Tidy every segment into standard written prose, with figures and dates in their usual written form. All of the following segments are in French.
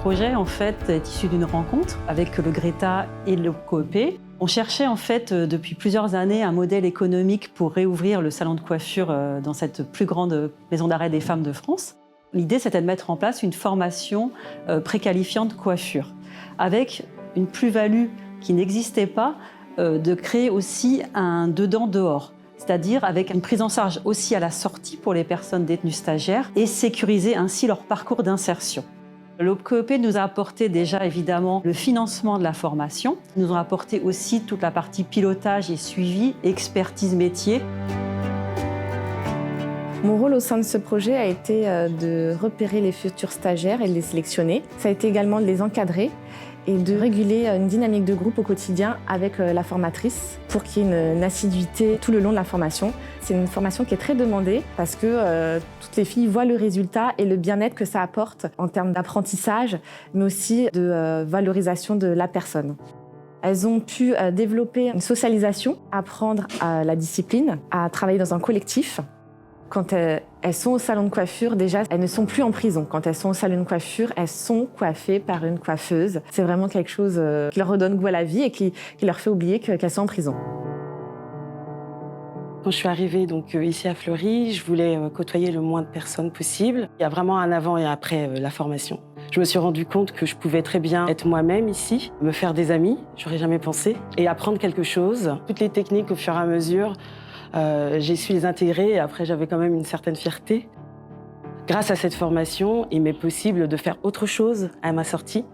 projet en fait est issu d'une rencontre avec le Greta et le Coop. On cherchait en fait depuis plusieurs années un modèle économique pour réouvrir le salon de coiffure dans cette plus grande maison d'arrêt des femmes de France. L'idée, c'était de mettre en place une formation préqualifiante coiffure, avec une plus-value qui n'existait pas, de créer aussi un dedans-dehors, c'est-à-dire avec une prise en charge aussi à la sortie pour les personnes détenues stagiaires et sécuriser ainsi leur parcours d'insertion. Le Coop nous a apporté déjà évidemment le financement de la formation, nous ont apporté aussi toute la partie pilotage et suivi, expertise métier. Mon rôle au sein de ce projet a été de repérer les futurs stagiaires et de les sélectionner. Ça a été également de les encadrer et de réguler une dynamique de groupe au quotidien avec la formatrice pour qu'il y ait une assiduité tout le long de la formation. C'est une formation qui est très demandée parce que toutes les filles voient le résultat et le bien-être que ça apporte en termes d'apprentissage, mais aussi de valorisation de la personne. Elles ont pu développer une socialisation, apprendre à la discipline, à travailler dans un collectif. Quand elles sont au salon de coiffure, déjà, elles ne sont plus en prison. Quand elles sont au salon de coiffure, elles sont coiffées par une coiffeuse. C'est vraiment quelque chose qui leur redonne goût à la vie et qui leur fait oublier qu'elles sont en prison. Quand je suis arrivée ici à Fleury, je voulais côtoyer le moins de personnes possible. Il y a vraiment un avant et après la formation. Je me suis rendu compte que je pouvais très bien être moi-même ici, me faire des amis, j'aurais jamais pensé, et apprendre quelque chose. Toutes les techniques, au fur et à mesure, j'ai su les intégrer et après j'avais quand même une certaine fierté. Grâce à cette formation, il m'est possible de faire autre chose à ma sortie,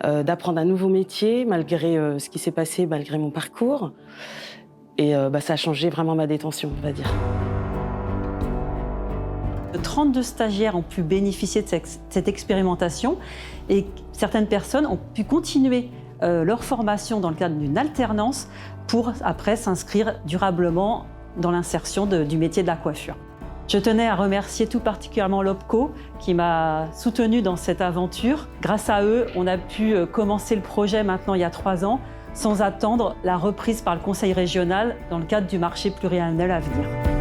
d'apprendre un nouveau métier malgré ce qui s'est passé, malgré mon parcours. Et ça a changé vraiment ma détention, on va dire. 32 stagiaires ont pu bénéficier de cette expérimentation et certaines personnes ont pu continuer leur formation dans le cadre d'une alternance pour après s'inscrire durablement dans l'insertion du métier de la coiffure. Je tenais à remercier tout particulièrement l'OPCO qui m'a soutenue dans cette aventure. Grâce à eux, on a pu commencer le projet maintenant il y a 3 ans sans attendre la reprise par le Conseil régional dans le cadre du marché pluriannuel à venir.